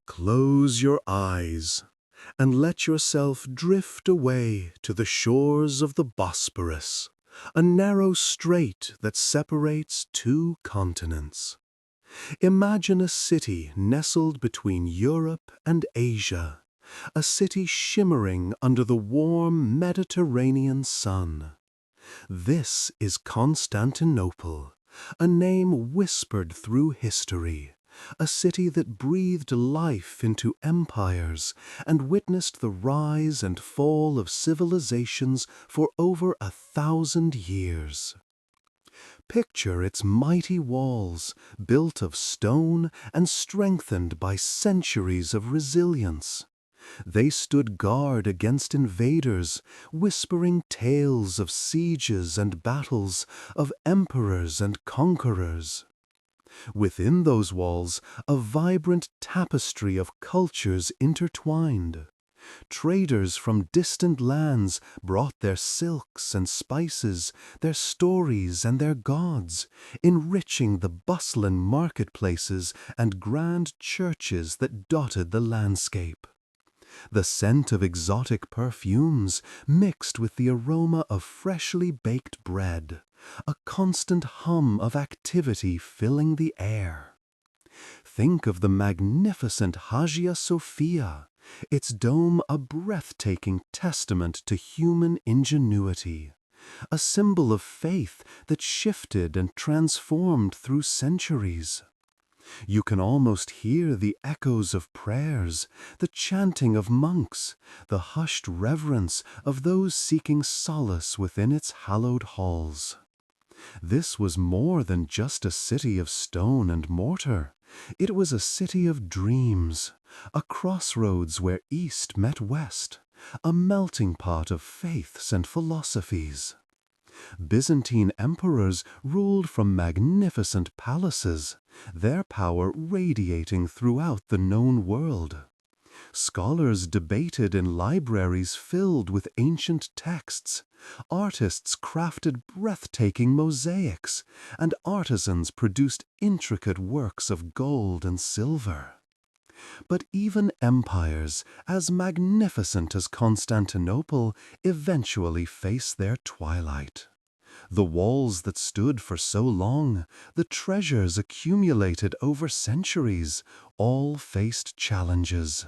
Close your eyes and let yourself drift away to the shores of the Bosporus, a narrow strait that separates two continents. Imagine a city nestled between Europe and Asia, a city shimmering under the warm Mediterranean sun. This is Constantinople, a name whispered through history, a city that breathed life into empires and witnessed the rise and fall of civilizations for over 1,000 years. Picture its mighty walls, built of stone and strengthened by centuries of resilience. They stood guard against invaders, whispering tales of sieges and battles, of emperors and conquerors. Within those walls, a vibrant tapestry of cultures intertwined. Traders from distant lands brought their silks and spices, their stories and their gods, enriching the bustling marketplaces and grand churches that dotted the landscape. The scent of exotic perfumes mixed with the aroma of freshly baked bread, a constant hum of activity filling the air. Think of the magnificent Hagia Sophia, its dome a breathtaking testament to human ingenuity, a symbol of faith that shifted and transformed through centuries. You can almost hear the echoes of prayers, the chanting of monks, the hushed reverence of those seeking solace within its hallowed halls. This was more than just a city of stone and mortar. It was a city of dreams, a crossroads where East met West, a melting pot of faiths and philosophies. Byzantine emperors ruled from magnificent palaces, their power radiating throughout the known world. Scholars debated in libraries filled with ancient texts, artists crafted breathtaking mosaics, and artisans produced intricate works of gold and silver. But even empires, as magnificent as Constantinople, eventually face their twilight. The walls that stood for so long, the treasures accumulated over centuries, all faced challenges.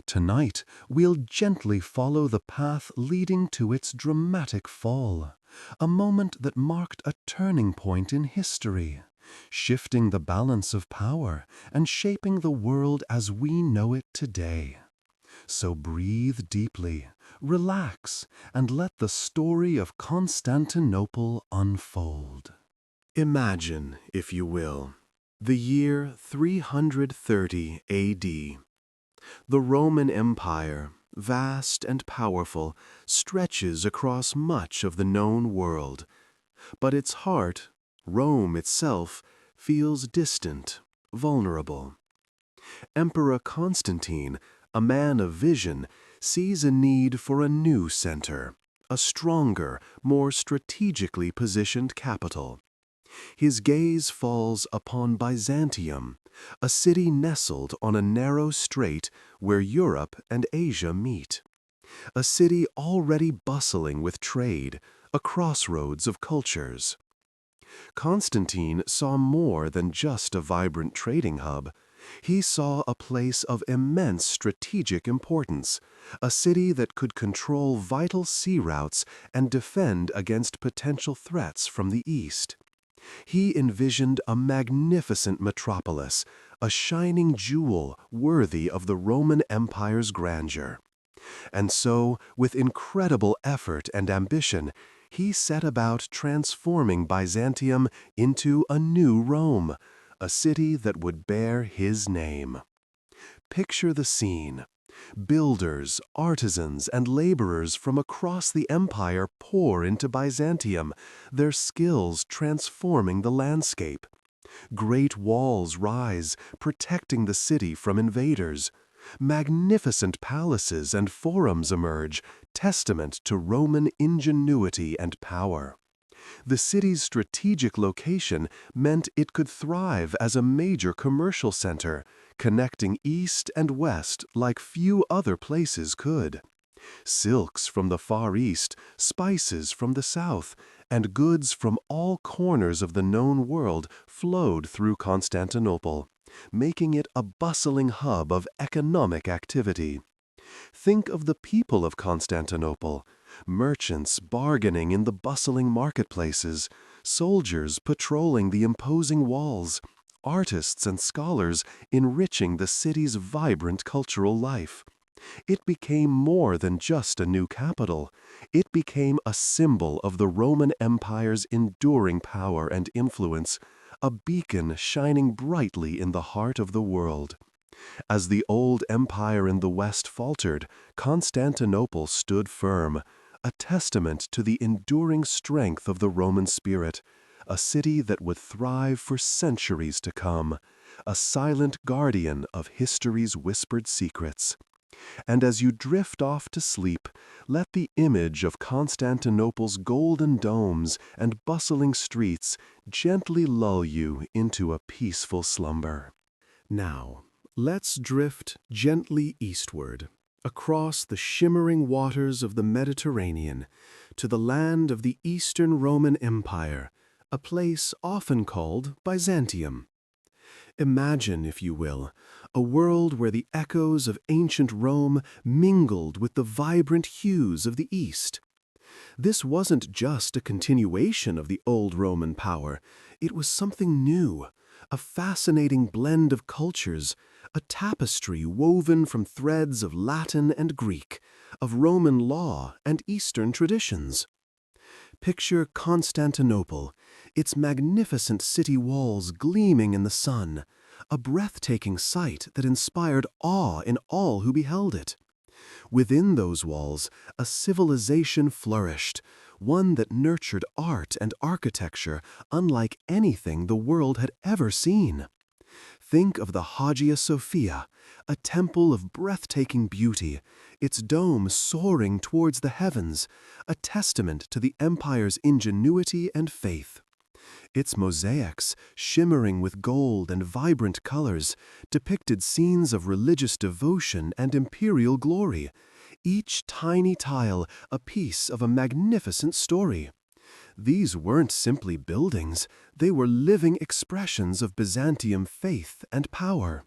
Tonight, we'll gently follow the path leading to its dramatic fall, a moment that marked a turning point in history, shifting the balance of power and shaping the world as we know it today. So breathe deeply, relax, and let the story of Constantinople unfold. Imagine, if you will, the year 330 AD. The Roman Empire, vast and powerful, stretches across much of the known world, but its heart, Rome itself, feels distant, vulnerable. Emperor Constantine, a man of vision, sees a need for a new center, a stronger, more strategically positioned capital. His gaze falls upon Byzantium, a city nestled on a narrow strait where Europe and Asia meet. A city already bustling with trade, a crossroads of cultures. Constantine saw more than just a vibrant trading hub. He saw a place of immense strategic importance, a city that could control vital sea routes and defend against potential threats from the east. He envisioned a magnificent metropolis, a shining jewel worthy of the Roman Empire's grandeur. And so, with incredible effort and ambition, he set about transforming Byzantium into a new Rome, a city that would bear his name. Picture the scene. Builders, artisans, and laborers from across the empire pour into Byzantium, their skills transforming the landscape. Great walls rise, protecting the city from invaders. Magnificent palaces and forums emerge, testament to Roman ingenuity and power. The city's strategic location meant it could thrive as a major commercial center, connecting east and west like few other places could. Silks from the Far East, spices from the South, and goods from all corners of the known world flowed through Constantinople, making it a bustling hub of economic activity. Think of the people of Constantinople, merchants bargaining in the bustling marketplaces, soldiers patrolling the imposing walls, artists and scholars enriching the city's vibrant cultural life. It became more than just a new capital. It became a symbol of the Roman Empire's enduring power and influence, a beacon shining brightly in the heart of the world. As the old empire in the West faltered, Constantinople stood firm, a testament to the enduring strength of the Roman spirit, a city that would thrive for centuries to come, a silent guardian of history's whispered secrets. And as you drift off to sleep, let the image of Constantinople's golden domes and bustling streets gently lull you into a peaceful slumber. Now, let's drift gently eastward, across the shimmering waters of the Mediterranean, to the land of the Eastern Roman Empire, a place often called Byzantium. Imagine, if you will, a world where the echoes of ancient Rome mingled with the vibrant hues of the East. This wasn't just a continuation of the old Roman power, it was something new, a fascinating blend of cultures, a tapestry woven from threads of Latin and Greek, of Roman law and Eastern traditions. Picture Constantinople, its magnificent city walls gleaming in the sun, a breathtaking sight that inspired awe in all who beheld it. Within those walls, a civilization flourished, one that nurtured art and architecture unlike anything the world had ever seen. Think of the Hagia Sophia, a temple of breathtaking beauty, its dome soaring towards the heavens, a testament to the empire's ingenuity and faith. Its mosaics, shimmering with gold and vibrant colors, depicted scenes of religious devotion and imperial glory, each tiny tile a piece of a magnificent story. These weren't simply buildings, they were living expressions of Byzantium faith and power.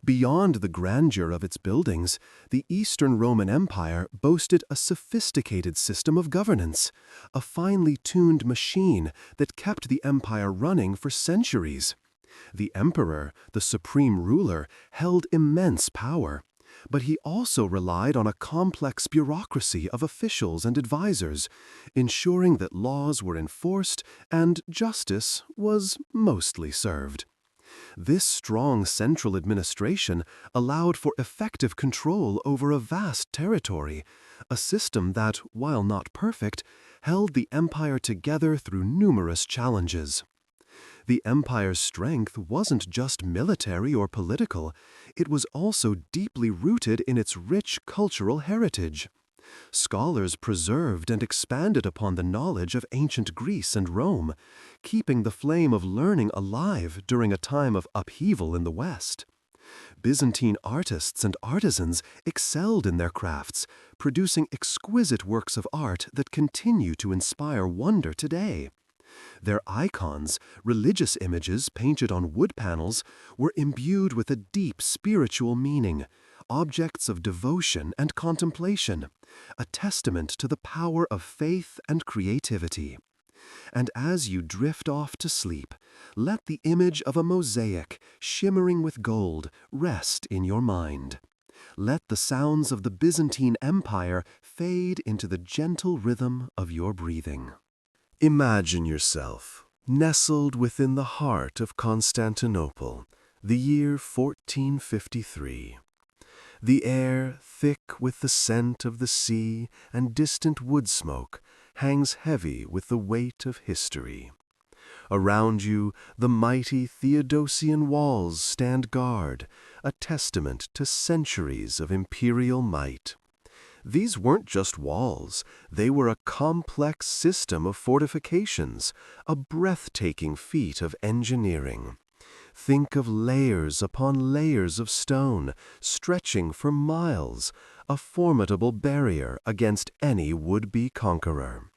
Beyond the grandeur of its buildings, the Eastern Roman Empire boasted a sophisticated system of governance, a finely tuned machine that kept the empire running for centuries. The emperor, the supreme ruler, held immense power, but he also relied on a complex bureaucracy of officials and advisors, ensuring that laws were enforced and justice was mostly served. This strong central administration allowed for effective control over a vast territory, a system that, while not perfect, held the empire together through numerous challenges. The empire's strength wasn't just military or political, it was also deeply rooted in its rich cultural heritage. Scholars preserved and expanded upon the knowledge of ancient Greece and Rome, keeping the flame of learning alive during a time of upheaval in the West. Byzantine artists and artisans excelled in their crafts, producing exquisite works of art that continue to inspire wonder today. Their icons, religious images painted on wood panels, were imbued with a deep spiritual meaning, objects of devotion and contemplation, a testament to the power of faith and creativity. And as you drift off to sleep, let the image of a mosaic, shimmering with gold, rest in your mind. Let the sounds of the Byzantine Empire fade into the gentle rhythm of your breathing. Imagine yourself nestled within the heart of Constantinople, the year 1453. The air, thick with the scent of the sea and distant wood smoke, hangs heavy with the weight of history. Around you, the mighty Theodosian Walls stand guard, a testament to centuries of imperial might. These weren't just walls, they were a complex system of fortifications, a breathtaking feat of engineering. Think of layers upon layers of stone, stretching for miles, a formidable barrier against any would-be conqueror.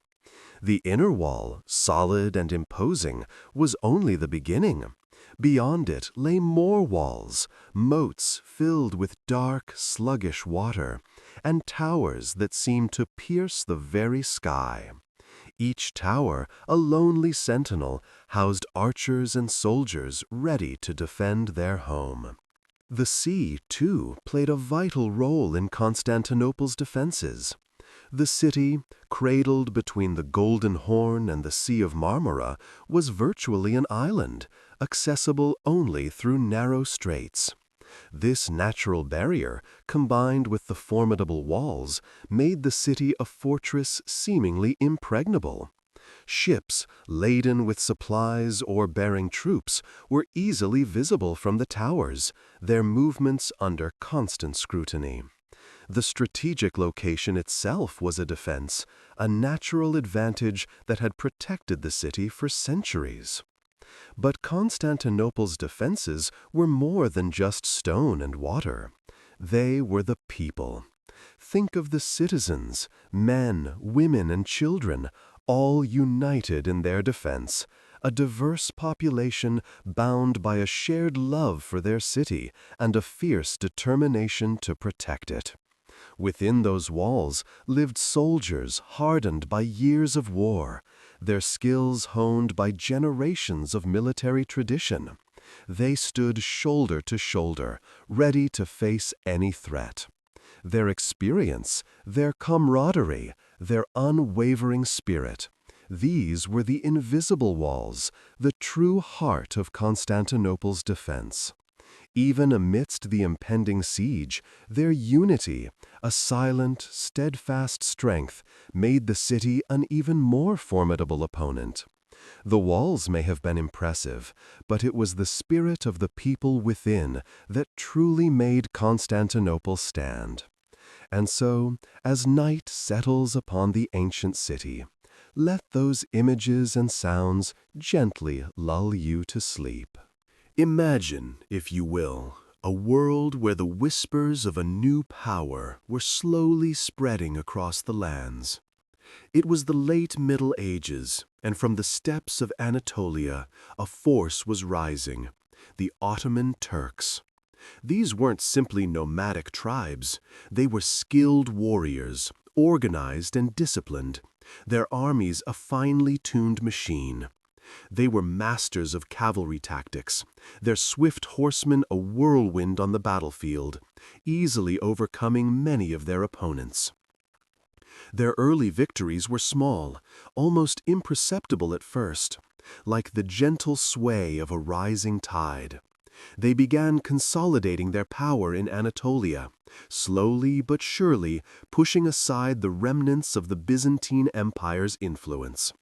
The inner wall, solid and imposing, was only the beginning. Beyond it lay more walls, moats filled with dark, sluggish water, and towers that seemed to pierce the very sky. Each tower, a lonely sentinel, housed archers and soldiers ready to defend their home. The sea, too, played a vital role in Constantinople's defenses. The city, cradled between the Golden Horn and the Sea of Marmara, was virtually an island, accessible only through narrow straits. This natural barrier, combined with the formidable walls, made the city a fortress seemingly impregnable. Ships, laden with supplies or bearing troops, were easily visible from the towers, their movements under constant scrutiny. The strategic location itself was a defense, a natural advantage that had protected the city for centuries. But Constantinople's defenses were more than just stone and water. They were the people. Think of the citizens, men, women, and children, all united in their defense, a diverse population bound by a shared love for their city and a fierce determination to protect it. Within those walls lived soldiers hardened by years of war, their skills honed by generations of military tradition. They stood shoulder to shoulder, ready to face any threat. Their experience, their camaraderie, their unwavering spirit, these were the invisible walls, the true heart of Constantinople's defense. Even amidst the impending siege, their unity, a silent, steadfast strength, made the city an even more formidable opponent. The walls may have been impressive, but it was the spirit of the people within that truly made Constantinople stand. And so, as night settles upon the ancient city, let those images and sounds gently lull you to sleep. Imagine, if you will, a world where the whispers of a new power were slowly spreading across the lands. It was the late Middle Ages, and from the steppes of Anatolia, a force was rising, the Ottoman Turks. These weren't simply nomadic tribes, they were skilled warriors, organized and disciplined, their armies a finely tuned machine. They were masters of cavalry tactics, their swift horsemen a whirlwind on the battlefield, easily overcoming many of their opponents. Their early victories were small, almost imperceptible at first, like the gentle sway of a rising tide. They began consolidating their power in Anatolia, slowly but surely pushing aside the remnants of the Byzantine Empire's influence.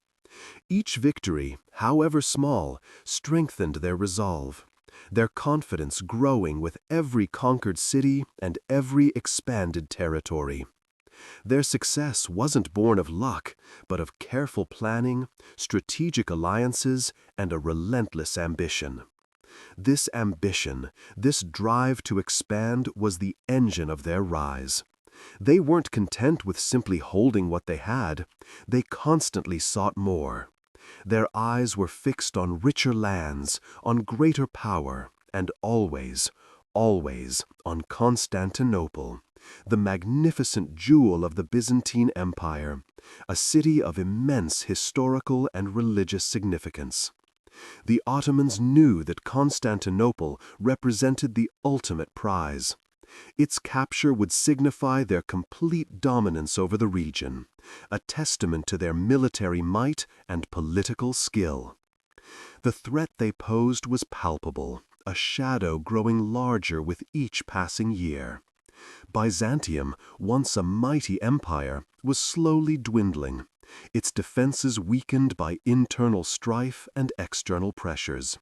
Each victory, however small, strengthened their resolve, their confidence growing with every conquered city and every expanded territory. Their success wasn't born of luck, but of careful planning, strategic alliances, and a relentless ambition. This ambition, this drive to expand, was the engine of their rise. They weren't content with simply holding what they had. They constantly sought more. Their eyes were fixed on richer lands, on greater power, and always, always on Constantinople, the magnificent jewel of the Byzantine Empire, a city of immense historical and religious significance. The Ottomans knew that Constantinople represented the ultimate prize. Its capture would signify their complete dominance over the region, a testament to their military might and political skill. The threat they posed was palpable, a shadow growing larger with each passing year. Byzantium, once a mighty empire, was slowly dwindling, its defenses weakened by internal strife and external pressures.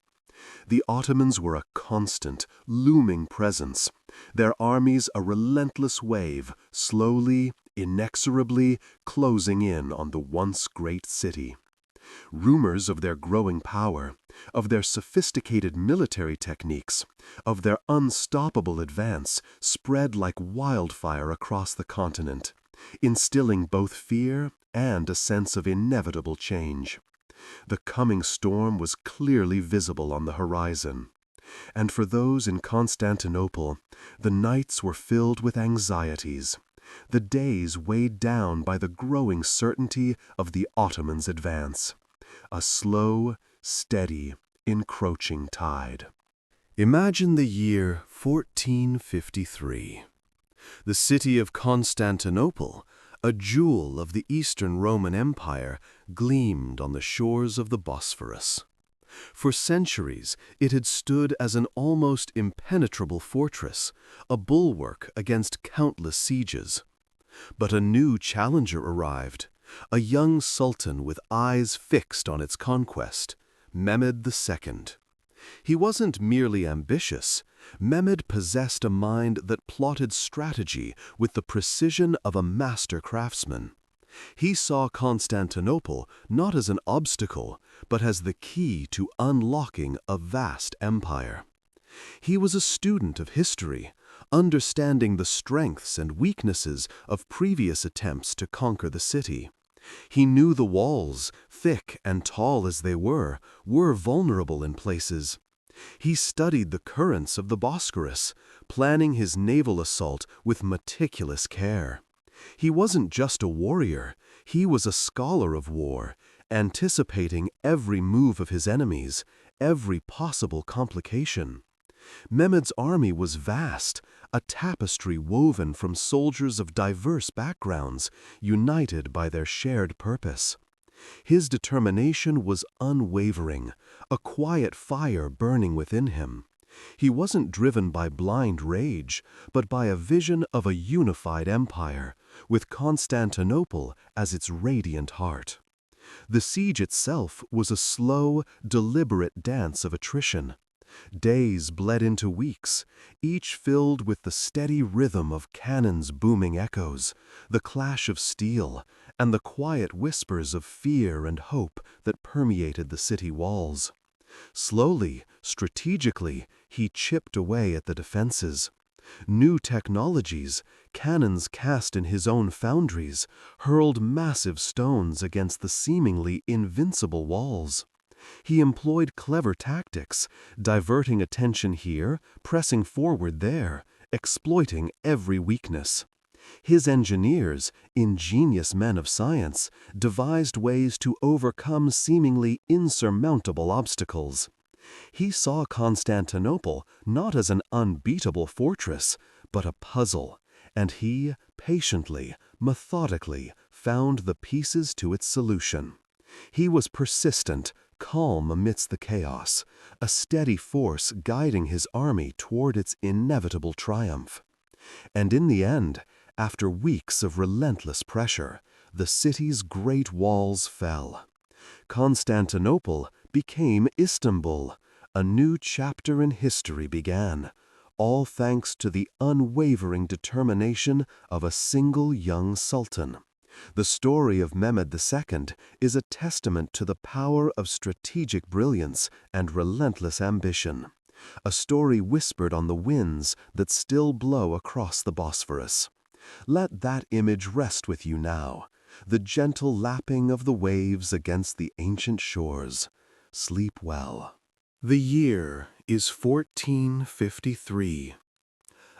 The Ottomans were a constant, looming presence, their armies a relentless wave, slowly, inexorably closing in on the once great city. Rumors of their growing power, of their sophisticated military techniques, of their unstoppable advance spread like wildfire across the continent, instilling both fear and a sense of inevitable change. The coming storm was clearly visible on the horizon, and for those in Constantinople, the nights were filled with anxieties, the days weighed down by the growing certainty of the Ottomans' advance, a slow, steady, encroaching tide. Imagine the year 1453. The city of Constantinople, a jewel of the Eastern Roman Empire, gleamed on the shores of the Bosphorus. For centuries, it had stood as an almost impenetrable fortress, a bulwark against countless sieges. But a new challenger arrived, a young sultan with eyes fixed on its conquest, Mehmed II. He wasn't merely ambitious. Mehmed possessed a mind that plotted strategy with the precision of a master craftsman. He saw Constantinople not as an obstacle, but as the key to unlocking a vast empire. He was a student of history, understanding the strengths and weaknesses of previous attempts to conquer the city. He knew the walls, thick and tall as they were vulnerable in places. He studied the currents of the Bosphorus, planning his naval assault with meticulous care. He wasn't just a warrior, he was a scholar of war, anticipating every move of his enemies, every possible complication. Mehmed's army was vast, a tapestry woven from soldiers of diverse backgrounds, united by their shared purpose. His determination was unwavering, a quiet fire burning within him. He wasn't driven by blind rage, but by a vision of a unified empire, with Constantinople as its radiant heart. The siege itself was a slow, deliberate dance of attrition. Days bled into weeks, each filled with the steady rhythm of cannons' booming echoes, the clash of steel, and the quiet whispers of fear and hope that permeated the city walls. Slowly, strategically, he chipped away at the defenses. New technologies, cannons cast in his own foundries, hurled massive stones against the seemingly invincible walls. He employed clever tactics, diverting attention here, pressing forward there, exploiting every weakness. His engineers, ingenious men of science, devised ways to overcome seemingly insurmountable obstacles. He saw Constantinople not as an unbeatable fortress, but a puzzle, and he, patiently, methodically, found the pieces to its solution. He was persistent, calm amidst the chaos, a steady force guiding his army toward its inevitable triumph. And in the end, after weeks of relentless pressure, the city's great walls fell. Constantinople became Istanbul. A new chapter in history began, all thanks to the unwavering determination of a single young sultan. The story of Mehmed II is a testament to the power of strategic brilliance and relentless ambition, a story whispered on the winds that still blow across the Bosphorus. Let that image rest with you now, the gentle lapping of the waves against the ancient shores. Sleep well. The year is 1453.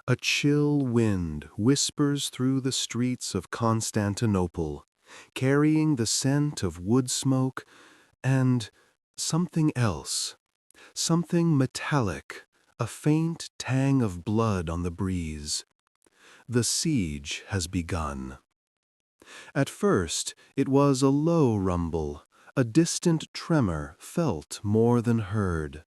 A chill wind whispers through the streets of Constantinople, carrying the scent of wood smoke and something else, something metallic, a faint tang of blood on the breeze. The siege has begun. At first, it was a low rumble, a distant tremor felt more than heard.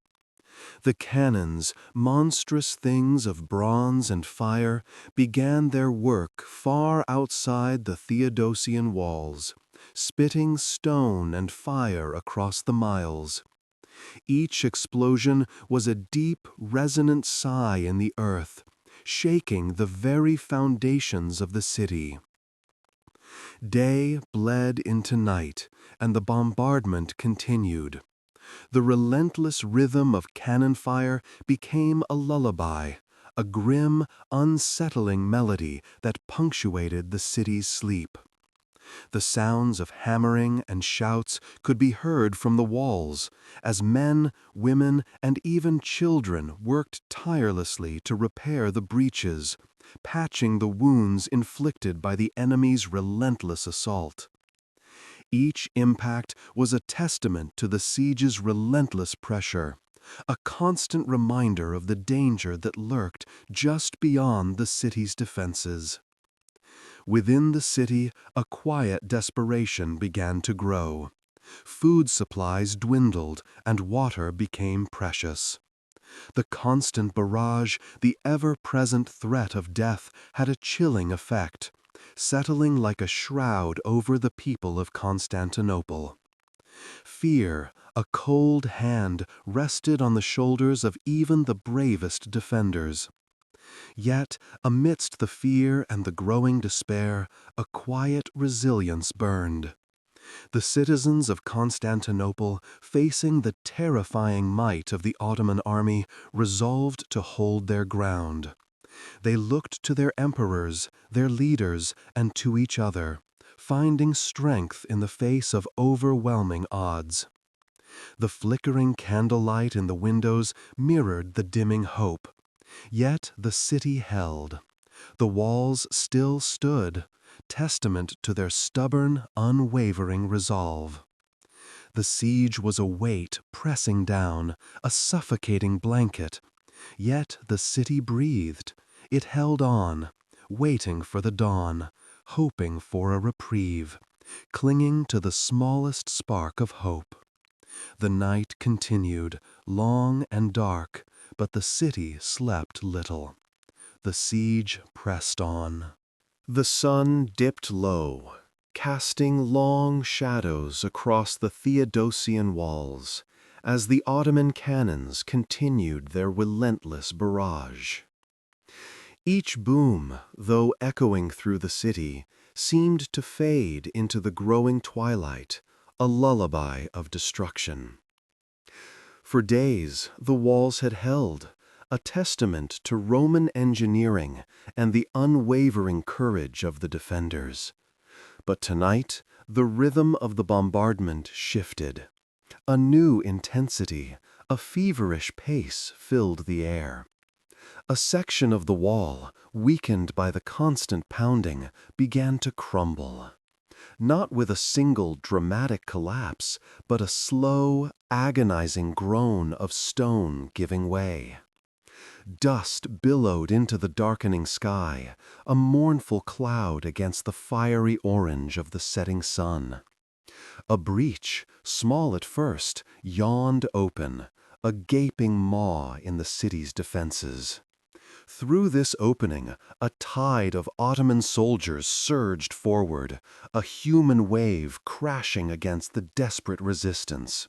The cannons, monstrous things of bronze and fire, began their work far outside the Theodosian Walls, spitting stone and fire across the miles. Each explosion was a deep, resonant sigh in the earth, shaking the very foundations of the city. Day bled into night, and the bombardment continued. The relentless rhythm of cannon fire became a lullaby, a grim, unsettling melody that punctuated the city's sleep. The sounds of hammering and shouts could be heard from the walls, as men, women, and even children worked tirelessly to repair the breaches, patching the wounds inflicted by the enemy's relentless assault. Each impact was a testament to the siege's relentless pressure, a constant reminder of the danger that lurked just beyond the city's defenses. Within the city, a quiet desperation began to grow. Food supplies dwindled and water became precious. The constant barrage, the ever-present threat of death, had a chilling effect, settling like a shroud over the people of Constantinople. Fear, a cold hand, rested on the shoulders of even the bravest defenders. Yet, amidst the fear and the growing despair, a quiet resilience burned. The citizens of Constantinople, facing the terrifying might of the Ottoman army, resolved to hold their ground. They looked to their emperors, their leaders, and to each other, finding strength in the face of overwhelming odds. The flickering candlelight in the windows mirrored the dimming hope. Yet the city held. The walls still stood, testament to their stubborn, unwavering resolve. The siege was a weight pressing down, a suffocating blanket. Yet the city breathed. It held on, waiting for the dawn, hoping for a reprieve, clinging to the smallest spark of hope. The night continued, long and dark, but the city slept little. The siege pressed on. The sun dipped low, casting long shadows across the Theodosian Walls, as the Ottoman cannons continued their relentless barrage. Each boom, though echoing through the city, seemed to fade into the growing twilight, a lullaby of destruction. For days, the walls had held, a testament to Roman engineering and the unwavering courage of the defenders. But tonight, the rhythm of the bombardment shifted. A new intensity, a feverish pace filled the air. A section of the wall, weakened by the constant pounding, began to crumble. Not with a single dramatic collapse, but a slow, agonizing groan of stone giving way. Dust billowed into the darkening sky, a mournful cloud against the fiery orange of the setting sun. A breach, small at first, yawned open, a gaping maw in the city's defenses. Through this opening, a tide of Ottoman soldiers surged forward, a human wave crashing against the desperate resistance.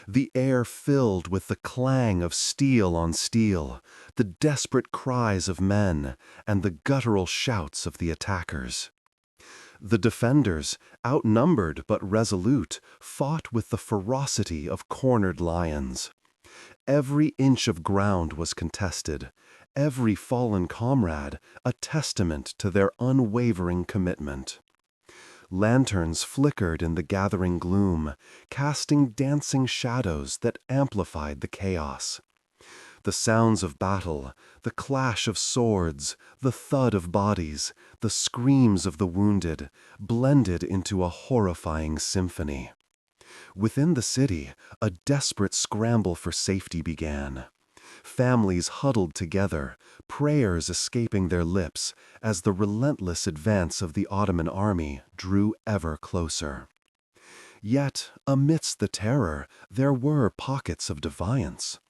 The air filled with the clang of steel on steel, the desperate cries of men, and the guttural shouts of the attackers. The defenders, outnumbered but resolute, fought with the ferocity of cornered lions. Every inch of ground was contested, every fallen comrade a testament to their unwavering commitment. Lanterns flickered in the gathering gloom, casting dancing shadows that amplified the chaos. The sounds of battle, the clash of swords, the thud of bodies, the screams of the wounded, blended into a horrifying symphony. Within the city, a desperate scramble for safety began. Families huddled together, prayers escaping their lips as the relentless advance of the Ottoman army drew ever closer. Yet, amidst the terror, there were pockets of defiance.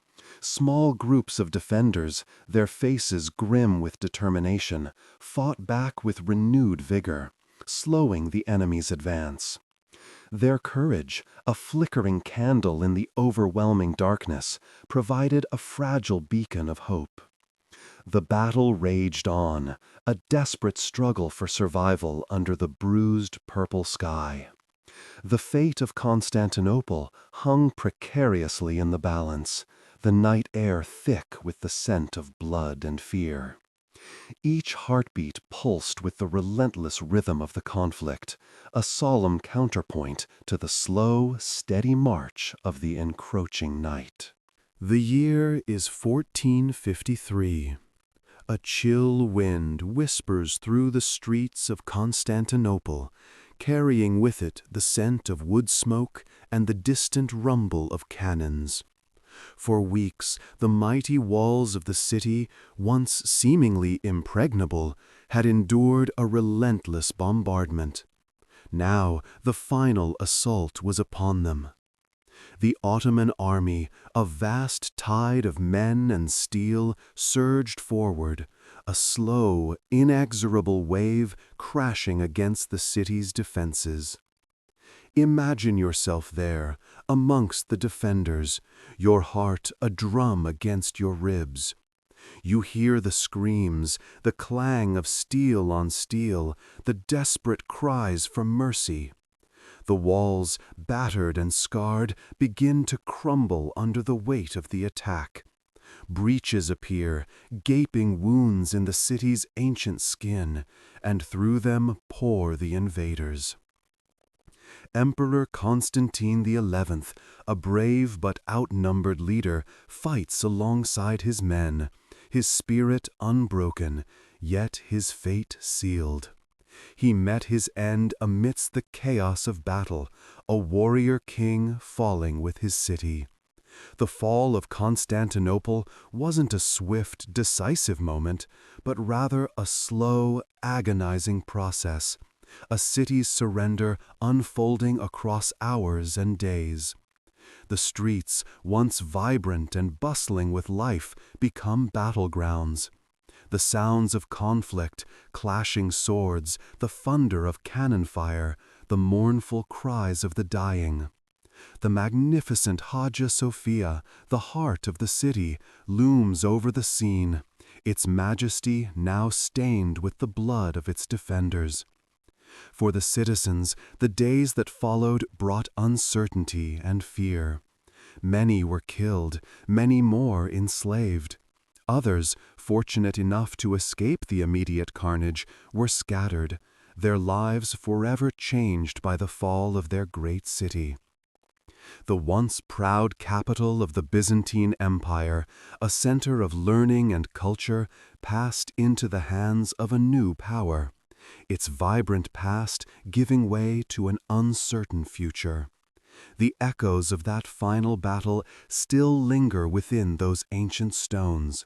Small groups of defenders, their faces grim with determination, fought back with renewed vigor, slowing the enemy's advance. Their courage, a flickering candle in the overwhelming darkness, provided a fragile beacon of hope. The battle raged on, a desperate struggle for survival under the bruised purple sky. The fate of Constantinople hung precariously in the balance, the night air thick with the scent of blood and fear. Each heartbeat pulsed with the relentless rhythm of the conflict, a solemn counterpoint to the slow, steady march of the encroaching night. The year is 1453. A chill wind whispers through the streets of Constantinople, carrying with it the scent of wood smoke and the distant rumble of cannons. For weeks, the mighty walls of the city, once seemingly impregnable, had endured a relentless bombardment. Now the final assault was upon them. The Ottoman army, a vast tide of men and steel, surged forward, a slow, inexorable wave crashing against the city's defenses. Imagine yourself there, amongst the defenders, your heart a drum against your ribs. You hear the screams, the clang of steel on steel, the desperate cries for mercy. The walls, battered and scarred, begin to crumble under the weight of the attack. Breaches appear, gaping wounds in the city's ancient skin, and through them pour the invaders. Emperor Constantine XI, a brave but outnumbered leader, fights alongside his men, his spirit unbroken, yet his fate sealed. He met his end amidst the chaos of battle, a warrior king falling with his city. The fall of Constantinople wasn't a swift, decisive moment, but rather a slow, agonizing process, a city's surrender unfolding across hours and days. The streets, once vibrant and bustling with life, become battlegrounds. The sounds of conflict, clashing swords, the thunder of cannon fire, the mournful cries of the dying. The magnificent Hagia Sophia, the heart of the city, looms over the scene, its majesty now stained with the blood of its defenders. For the citizens, the days that followed brought uncertainty and fear. Many were killed, many more enslaved. Others, fortunate enough to escape the immediate carnage, were scattered, their lives forever changed by the fall of their great city. The once proud capital of the Byzantine Empire, a center of learning and culture, passed into the hands of a new power, its vibrant past giving way to an uncertain future. The echoes of that final battle still linger within those ancient stones,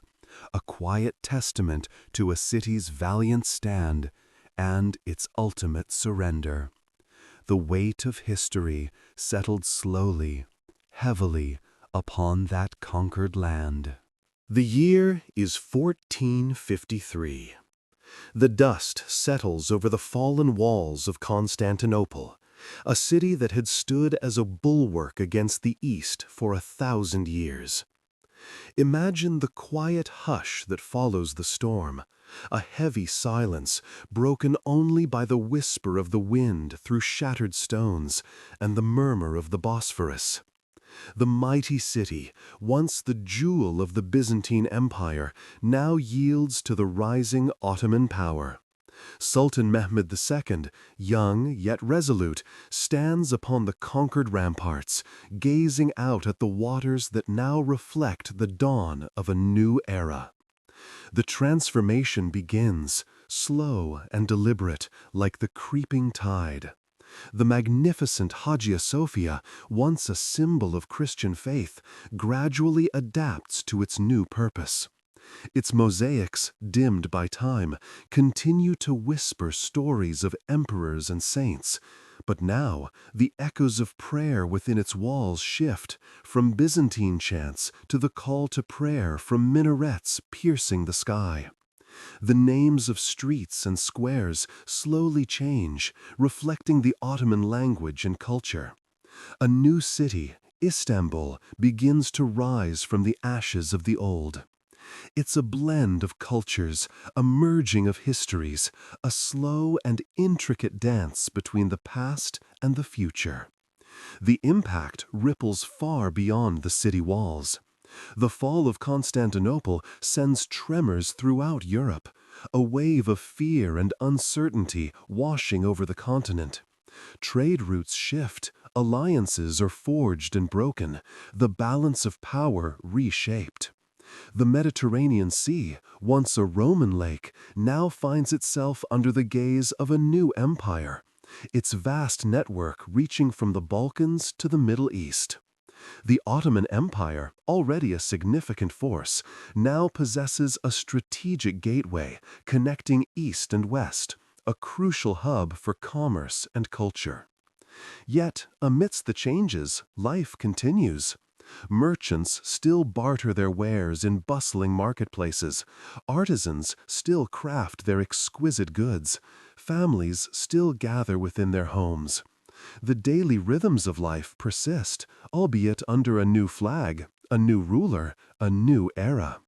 a quiet testament to a city's valiant stand and its ultimate surrender. The weight of history settled slowly, heavily upon that conquered land. The year is 1453. The dust settles over the fallen walls of Constantinople, a city that had stood as a bulwark against the East for 1,000 years. Imagine the quiet hush that follows the storm, a heavy silence broken only by the whisper of the wind through shattered stones and the murmur of the Bosphorus. The mighty city, once the jewel of the Byzantine Empire, now yields to the rising Ottoman power. Sultan Mehmed II, young yet resolute, stands upon the conquered ramparts, gazing out at the waters that now reflect the dawn of a new era. The transformation begins, slow and deliberate, like the creeping tide. The magnificent Hagia Sophia, once a symbol of Christian faith, gradually adapts to its new purpose. Its mosaics, dimmed by time, continue to whisper stories of emperors and saints. But now, the echoes of prayer within its walls shift, from Byzantine chants to the call to prayer from minarets piercing the sky. The names of streets and squares slowly change, reflecting the Ottoman language and culture. A new city, Istanbul, begins to rise from the ashes of the old. It's a blend of cultures, a merging of histories, a slow and intricate dance between the past and the future. The impact ripples far beyond the city walls. The fall of Constantinople sends tremors throughout Europe, a wave of fear and uncertainty washing over the continent. Trade routes shift, alliances are forged and broken, the balance of power reshaped. The Mediterranean Sea, once a Roman lake, now finds itself under the gaze of a new empire, its vast network reaching from the Balkans to the Middle East. The Ottoman Empire, already a significant force, now possesses a strategic gateway connecting east and west, a crucial hub for commerce and culture. Yet, amidst the changes, life continues. Merchants still barter their wares in bustling marketplaces. Artisans still craft their exquisite goods. Families still gather within their homes. The daily rhythms of life persist, albeit under a new flag, a new ruler, a new era.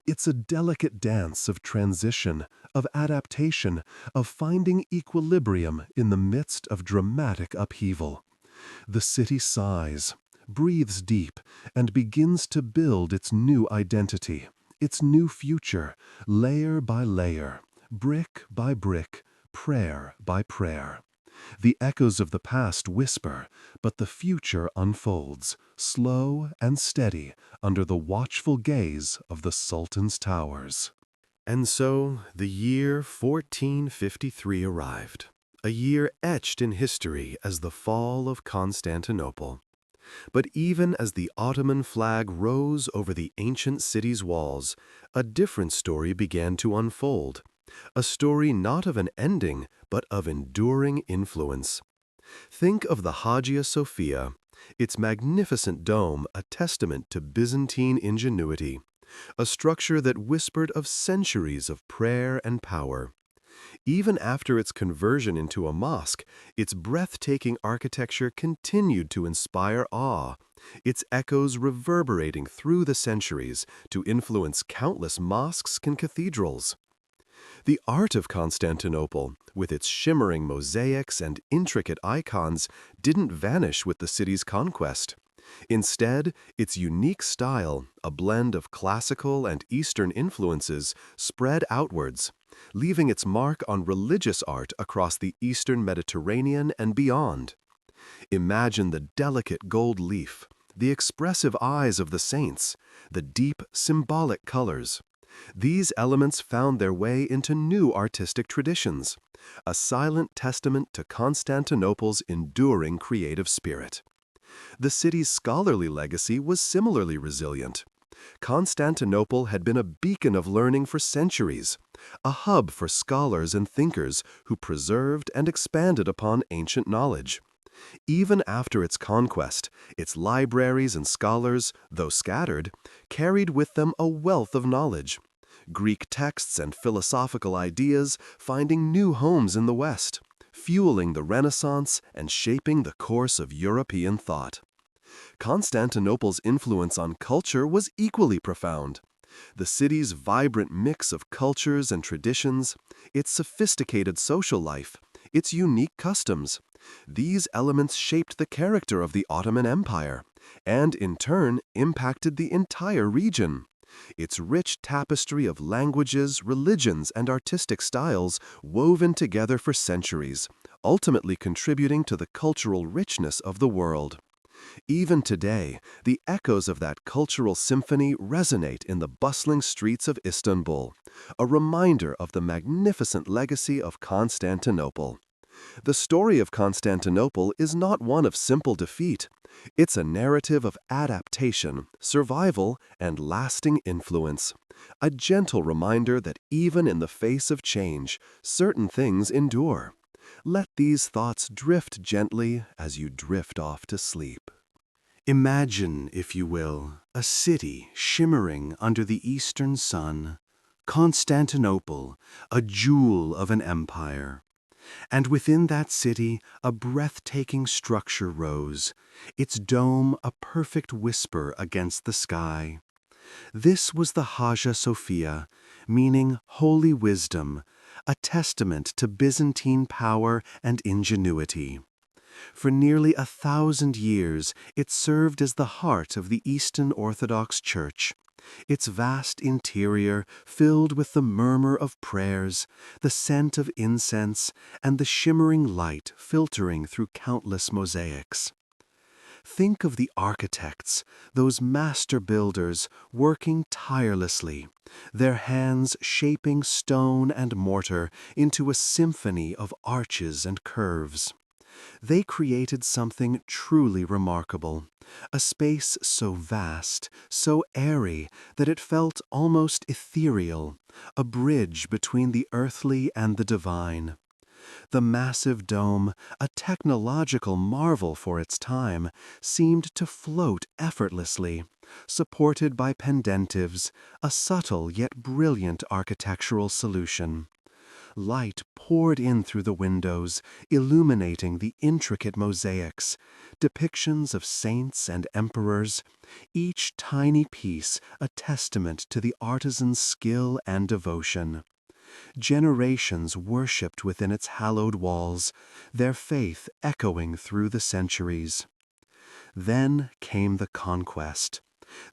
It's a delicate dance of transition, of adaptation, of finding equilibrium in the midst of dramatic upheaval. The city sighs, breathes deep, and begins to build its new identity, its new future, layer by layer, brick by brick, prayer by prayer. The echoes of the past whisper, but the future unfolds, slow and steady, under the watchful gaze of the Sultan's towers. And so the year 1453 arrived, a year etched in history as the fall of Constantinople. But even as the Ottoman flag rose over the ancient city's walls, a different story began to unfold. A story not of an ending, but of enduring influence. Think of the Hagia Sophia, its magnificent dome a testament to Byzantine ingenuity, a structure that whispered of centuries of prayer and power. Even after its conversion into a mosque, its breathtaking architecture continued to inspire awe, its echoes reverberating through the centuries to influence countless mosques and cathedrals. The art of Constantinople, with its shimmering mosaics and intricate icons, didn't vanish with the city's conquest. Instead, its unique style, a blend of classical and Eastern influences, spread outwards, leaving its mark on religious art across the Eastern Mediterranean and beyond. Imagine the delicate gold leaf, the expressive eyes of the saints, the deep, symbolic colors. These elements found their way into new artistic traditions, a silent testament to Constantinople's enduring creative spirit. The city's scholarly legacy was similarly resilient. Constantinople had been a beacon of learning for centuries, a hub for scholars and thinkers who preserved and expanded upon ancient knowledge. Even after its conquest, its libraries and scholars, though scattered, carried with them a wealth of knowledge. Greek texts and philosophical ideas finding new homes in the West, fueling the Renaissance and shaping the course of European thought. Constantinople's influence on culture was equally profound. The city's vibrant mix of cultures and traditions, its sophisticated social life, its unique customs, these elements shaped the character of the Ottoman Empire, and in turn impacted the entire region. Its rich tapestry of languages, religions, and artistic styles woven together for centuries, ultimately contributing to the cultural richness of the world. Even today, the echoes of that cultural symphony resonate in the bustling streets of Istanbul, a reminder of the magnificent legacy of Constantinople. The story of Constantinople is not one of simple defeat. It's a narrative of adaptation, survival, and lasting influence. A gentle reminder that even in the face of change, certain things endure. Let these thoughts drift gently as you drift off to sleep. Imagine, if you will, a city shimmering under the eastern sun, Constantinople, a jewel of an empire. And within that city, a breathtaking structure rose, its dome a perfect whisper against the sky. This was the Hagia Sophia, meaning holy wisdom, a testament to Byzantine power and ingenuity. For nearly 1,000 years, it served as the heart of the Eastern Orthodox Church, its vast interior filled with the murmur of prayers, the scent of incense, and the shimmering light filtering through countless mosaics. Think of the architects, those master builders working tirelessly, their hands shaping stone and mortar into a symphony of arches and curves. They created something truly remarkable, a space so vast, so airy, that it felt almost ethereal, a bridge between the earthly and the divine. The massive dome, a technological marvel for its time, seemed to float effortlessly, supported by pendentives, a subtle yet brilliant architectural solution. Light poured in through the windows, illuminating the intricate mosaics, depictions of saints and emperors, each tiny piece a testament to the artisan's skill and devotion. Generations worshipped within its hallowed walls, their faith echoing through the centuries. Then came the conquest.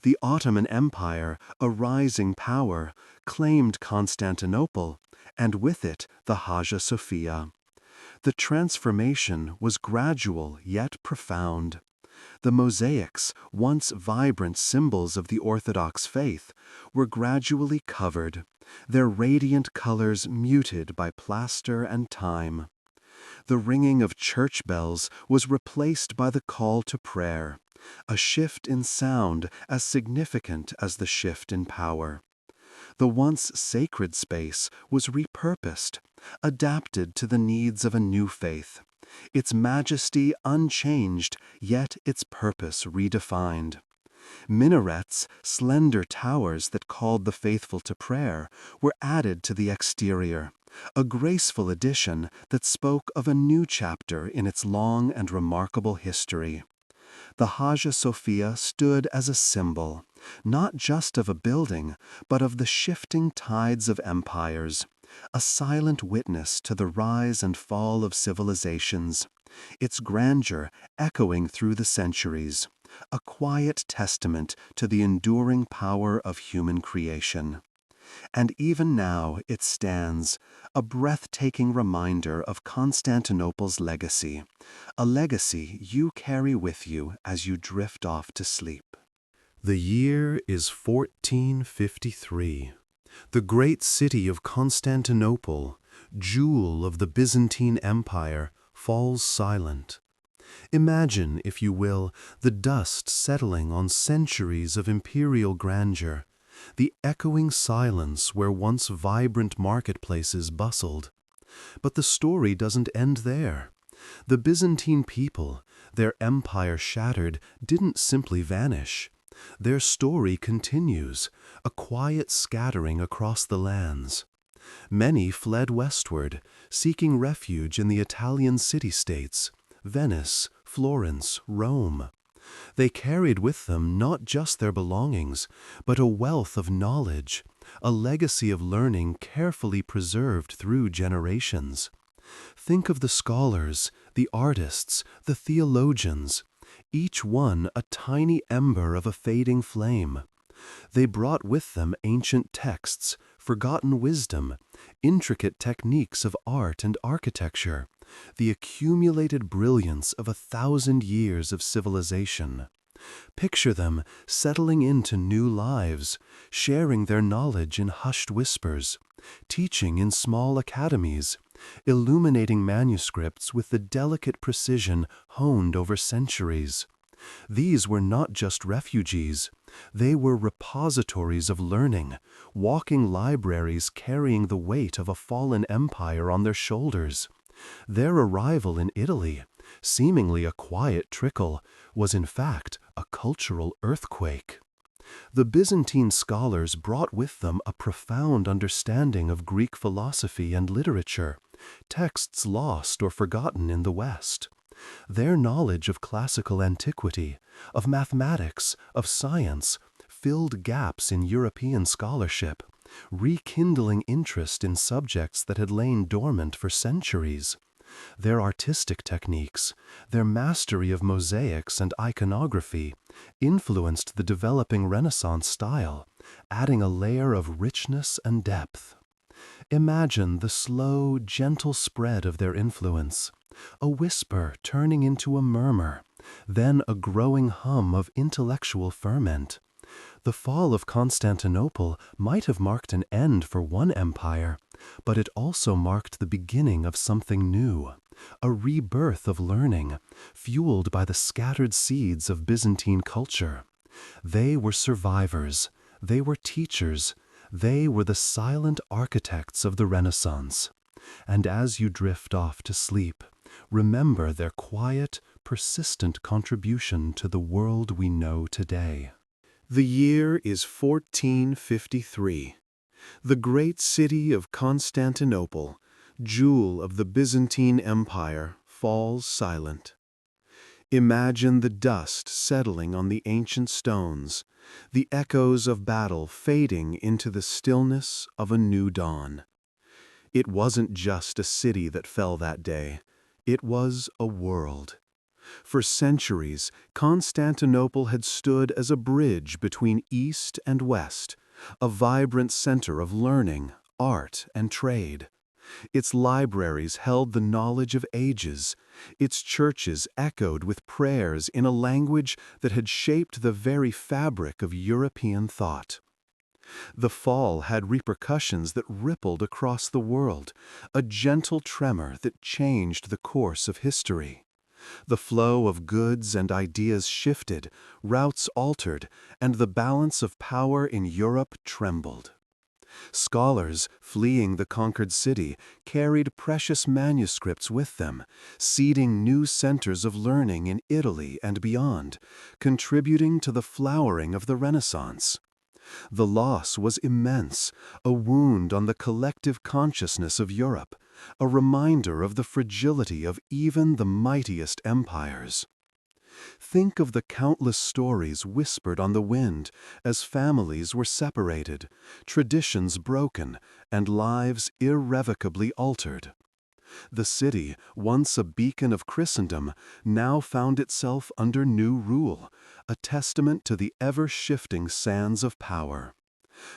The Ottoman Empire, a rising power, claimed Constantinople, and with it the Hagia Sophia. The transformation was gradual yet profound. The mosaics, once vibrant symbols of the Orthodox faith, were gradually covered, their radiant colors muted by plaster and time. The ringing of church bells was replaced by the call to prayer, a shift in sound as significant as the shift in power. The once sacred space was repurposed, adapted to the needs of a new faith, its majesty unchanged, yet its purpose redefined. Minarets, slender towers that called the faithful to prayer, were added to the exterior, a graceful addition that spoke of a new chapter in its long and remarkable history. The Hagia Sophia stood as a symbol, not just of a building, but of the shifting tides of empires, a silent witness to the rise and fall of civilizations, its grandeur echoing through the centuries, a quiet testament to the enduring power of human creation. And even now it stands, a breathtaking reminder of Constantinople's legacy, a legacy you carry with you as you drift off to sleep. The year is 1453. The great city of Constantinople, jewel of the Byzantine Empire, falls silent. Imagine, if you will, the dust settling on centuries of imperial grandeur, the echoing silence where once vibrant marketplaces bustled. But the story doesn't end there. The Byzantine people, their empire shattered, didn't simply vanish. Their story continues, a quiet scattering across the lands. Many fled westward, seeking refuge in the Italian city-states, Venice, Florence, Rome. They carried with them not just their belongings, but a wealth of knowledge, a legacy of learning carefully preserved through generations. Think of the scholars, the artists, the theologians, each one a tiny ember of a fading flame. They brought with them ancient texts, forgotten wisdom, intricate techniques of art and architecture, the accumulated brilliance of 1,000 years of civilization. Picture them settling into new lives, sharing their knowledge in hushed whispers, teaching in small academies, illuminating manuscripts with the delicate precision honed over centuries. These were not just refugees. They were repositories of learning, walking libraries carrying the weight of a fallen empire on their shoulders. Their arrival in Italy, seemingly a quiet trickle, was in fact a cultural earthquake. The Byzantine scholars brought with them a profound understanding of Greek philosophy and literature, texts lost or forgotten in the West. Their knowledge of classical antiquity, of mathematics, of science, filled gaps in European scholarship, rekindling interest in subjects that had lain dormant for centuries. Their artistic techniques, their mastery of mosaics and iconography, influenced the developing Renaissance style, adding a layer of richness and depth. Imagine the slow, gentle spread of their influence, a whisper turning into a murmur, then a growing hum of intellectual ferment. The fall of Constantinople might have marked an end for one empire, but it also marked the beginning of something new, a rebirth of learning, fueled by the scattered seeds of Byzantine culture. They were survivors, they were teachers, they were the silent architects of the Renaissance. And as you drift off to sleep, remember their quiet, persistent contribution to the world we know today. The year is 1453. The great city of Constantinople, jewel of the Byzantine Empire, falls silent. Imagine the dust settling on the ancient stones, the echoes of battle fading into the stillness of a new dawn. It wasn't just a city that fell that day. It was a world. For centuries, Constantinople had stood as a bridge between East and West, a vibrant center of learning, art, and trade. Its libraries held the knowledge of ages. Its churches echoed with prayers in a language that had shaped the very fabric of European thought. The fall had repercussions that rippled across the world, a gentle tremor that changed the course of history. The flow of goods and ideas shifted, routes altered, and the balance of power in Europe trembled. Scholars, fleeing the conquered city, carried precious manuscripts with them, seeding new centers of learning in Italy and beyond, contributing to the flowering of the Renaissance. The loss was immense, a wound on the collective consciousness of Europe, a reminder of the fragility of even the mightiest empires. Think of the countless stories whispered on the wind as families were separated, traditions broken, and lives irrevocably altered. The city, once a beacon of Christendom, now found itself under new rule, a testament to the ever-shifting sands of power.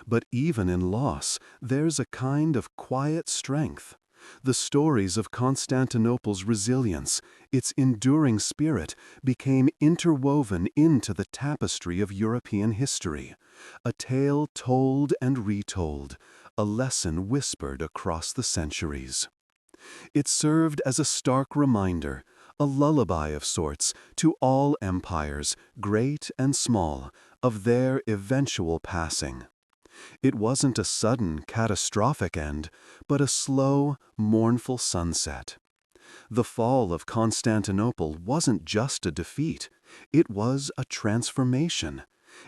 But even in loss, there's a kind of quiet strength. The stories of Constantinople's resilience, its enduring spirit, became interwoven into the tapestry of European history, a tale told and retold, a lesson whispered across the centuries. It served as a stark reminder, a lullaby of sorts, to all empires, great and small, of their eventual passing. It wasn't a sudden, catastrophic end, but a slow, mournful sunset. The fall of Constantinople wasn't just a defeat, it was a transformation.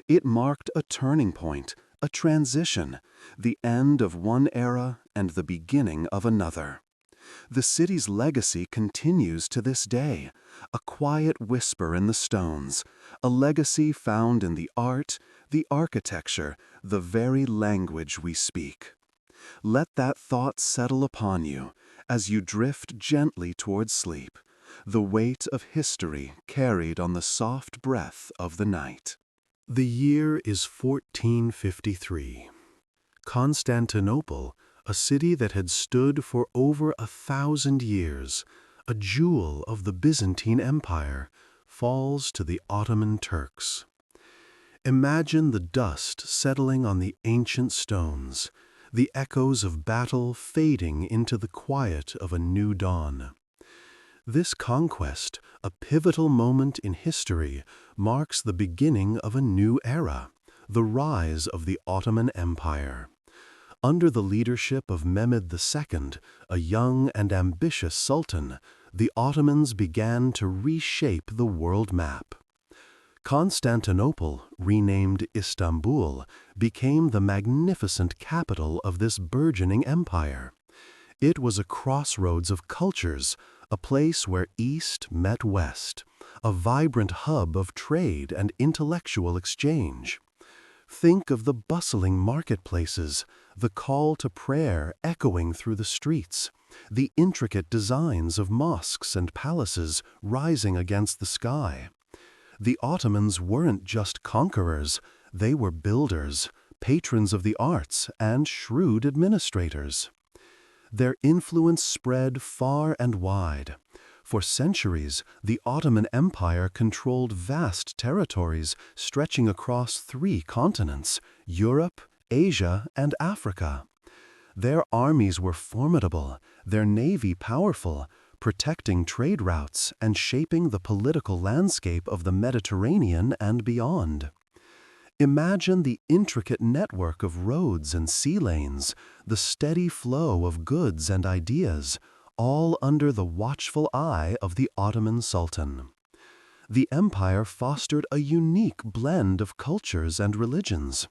It marked a turning point, a transition, the end of one era and the beginning of another. The city's legacy continues to this day, a quiet whisper in the stones, a legacy found in the art, the architecture, the very language we speak. Let that thought settle upon you as you drift gently towards sleep, the weight of history carried on the soft breath of the night. The year is 1453. Constantinople, a city that had stood for over 1,000 years, a jewel of the Byzantine Empire, falls to the Ottoman Turks. Imagine the dust settling on the ancient stones, the echoes of battle fading into the quiet of a new dawn. This conquest, a pivotal moment in history, marks the beginning of a new era, the rise of the Ottoman Empire. Under the leadership of Mehmed II, a young and ambitious sultan, the Ottomans began to reshape the world map. Constantinople, renamed Istanbul, became the magnificent capital of this burgeoning empire. It was a crossroads of cultures, a place where East met West, a vibrant hub of trade and intellectual exchange. Think of the bustling marketplaces, the call to prayer echoing through the streets, the intricate designs of mosques and palaces rising against the sky. The Ottomans weren't just conquerors, they were builders, patrons of the arts, and shrewd administrators. Their influence spread far and wide. For centuries, the Ottoman Empire controlled vast territories stretching across 3 continents: Europe, Asia, and Africa. Their armies were formidable, their navy powerful, protecting trade routes and shaping the political landscape of the Mediterranean and beyond. Imagine the intricate network of roads and sea lanes, the steady flow of goods and ideas, all under the watchful eye of the Ottoman Sultan. The empire fostered a unique blend of cultures and religions.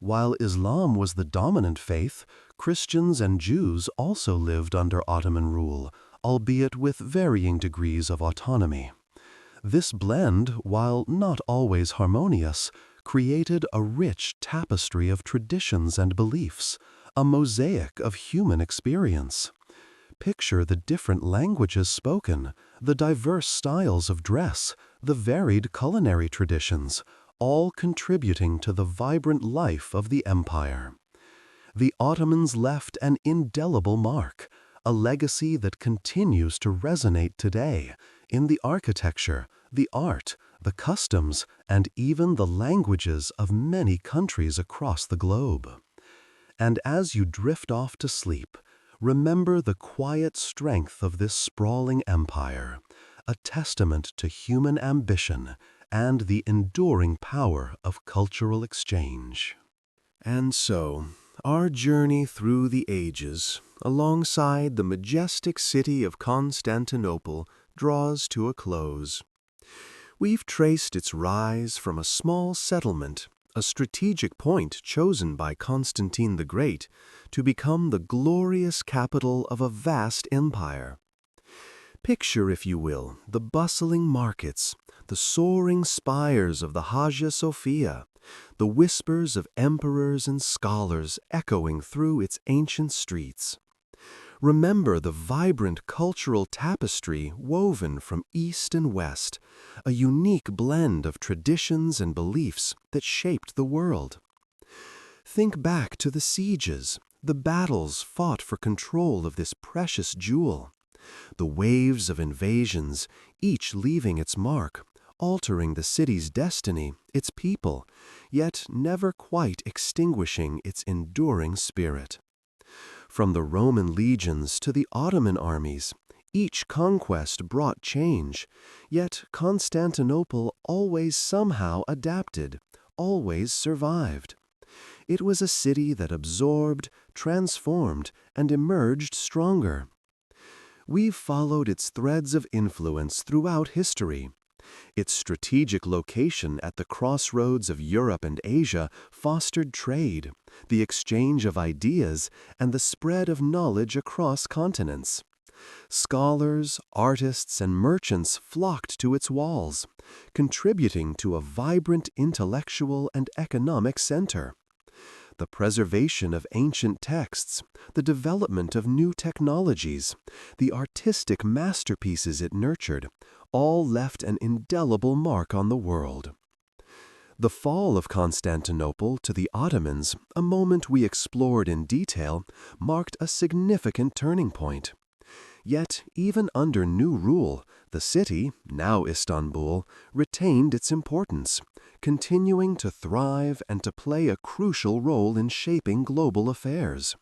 While Islam was the dominant faith, Christians and Jews also lived under Ottoman rule, albeit with varying degrees of autonomy. This blend, while not always harmonious, created a rich tapestry of traditions and beliefs, a mosaic of human experience. Picture the different languages spoken, the diverse styles of dress, the varied culinary traditions, all contributing to the vibrant life of the empire. The Ottomans left an indelible mark, a legacy that continues to resonate today in the architecture, the art, the customs, and even the languages of many countries across the globe. And as you drift off to sleep, remember the quiet strength of this sprawling empire, a testament to human ambition and the enduring power of cultural exchange. And so, our journey through the ages, alongside the majestic city of Constantinople, draws to a close. We've traced its rise from a small settlement, a strategic point chosen by Constantine the Great, to become the glorious capital of a vast empire. Picture, if you will, the bustling markets, the soaring spires of the Hagia Sophia, the whispers of emperors and scholars echoing through its ancient streets. Remember the vibrant cultural tapestry woven from east and west, a unique blend of traditions and beliefs that shaped the world. Think back to the sieges, the battles fought for control of this precious jewel, the waves of invasions, each leaving its mark, altering the city's destiny, its people, yet never quite extinguishing its enduring spirit. From the Roman legions to the Ottoman armies, each conquest brought change, yet Constantinople always somehow adapted, always survived. It was a city that absorbed, transformed, and emerged stronger. We've followed its threads of influence throughout history. Its strategic location at the crossroads of Europe and Asia fostered trade, the exchange of ideas, and the spread of knowledge across continents. Scholars, artists, and merchants flocked to its walls, contributing to a vibrant intellectual and economic center. The preservation of ancient texts, the development of new technologies, the artistic masterpieces it nurtured, all left an indelible mark on the world. The fall of Constantinople to the Ottomans, a moment we explored in detail, marked a significant turning point. Yet, even under new rule, the city, now Istanbul, retained its importance, continuing to thrive and to play a crucial role in shaping global affairs.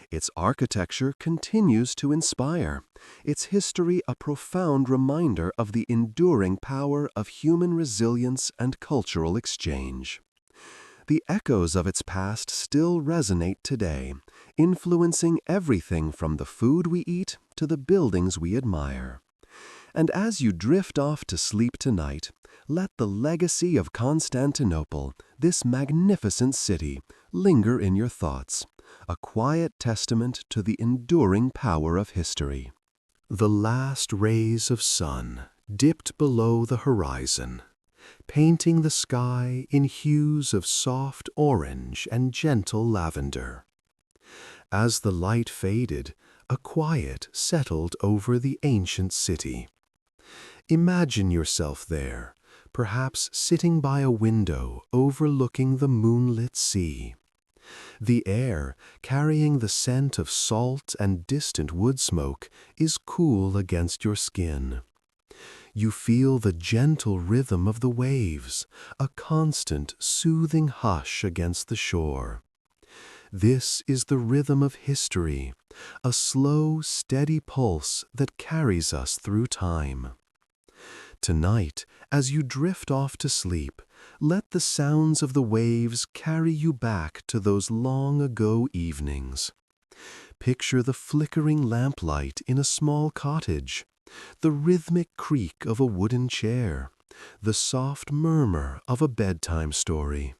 Its architecture continues to inspire, its history a profound reminder of the enduring power of human resilience and cultural exchange. The echoes of its past still resonate today, influencing everything from the food we eat to the buildings we admire. And as you drift off to sleep tonight, let the legacy of Constantinople, this magnificent city, linger in your thoughts, a quiet testament to the enduring power of history. The last rays of sun dipped below the horizon, painting the sky in hues of soft orange and gentle lavender. As the light faded, a quiet settled over the ancient city. Imagine yourself there, perhaps sitting by a window overlooking the moonlit sea. The air, carrying the scent of salt and distant wood smoke, is cool against your skin. You feel the gentle rhythm of the waves, a constant, soothing hush against the shore. This is the rhythm of history, a slow, steady pulse that carries us through time. Tonight, as you drift off to sleep, let the sounds of the waves carry you back to those long-ago evenings. Picture the flickering lamplight in a small cottage, the rhythmic creak of a wooden chair, the soft murmur of a bedtime story.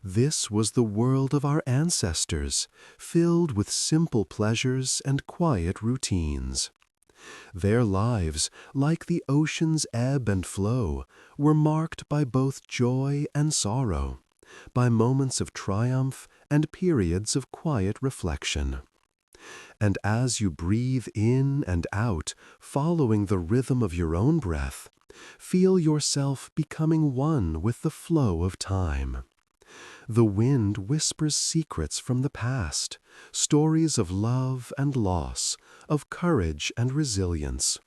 This was the world of our ancestors, filled with simple pleasures and quiet routines. Their lives, like the ocean's ebb and flow, were marked by both joy and sorrow, by moments of triumph and periods of quiet reflection. And as you breathe in and out, following the rhythm of your own breath, feel yourself becoming one with the flow of time. The wind whispers secrets from the past, stories of love and loss, of courage and resilience.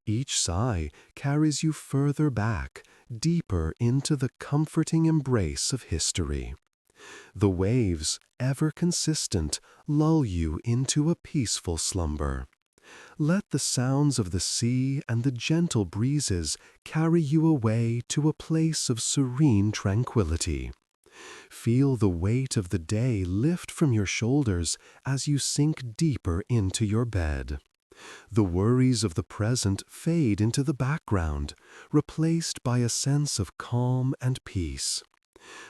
Each sigh carries you further back, deeper into the comforting embrace of history. The waves, ever consistent, lull you into a peaceful slumber. Let the sounds of the sea and the gentle breezes carry you away to a place of serene tranquility. Feel the weight of the day lift from your shoulders as you sink deeper into your bed. The worries of the present fade into the background, replaced by a sense of calm and peace.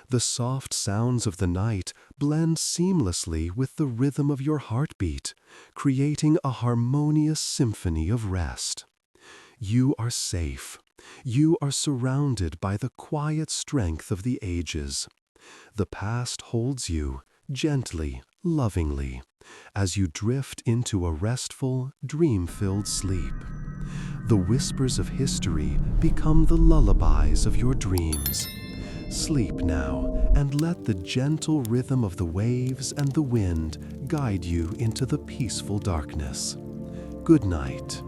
The soft sounds of the night blend seamlessly with the rhythm of your heartbeat, creating a harmonious symphony of rest. You are safe. You are surrounded by the quiet strength of the ages. The past holds you, gently, lovingly, as you drift into a restful, dream-filled sleep. The whispers of history become the lullabies of your dreams. Sleep now, and let the gentle rhythm of the waves and the wind guide you into the peaceful darkness. Good night.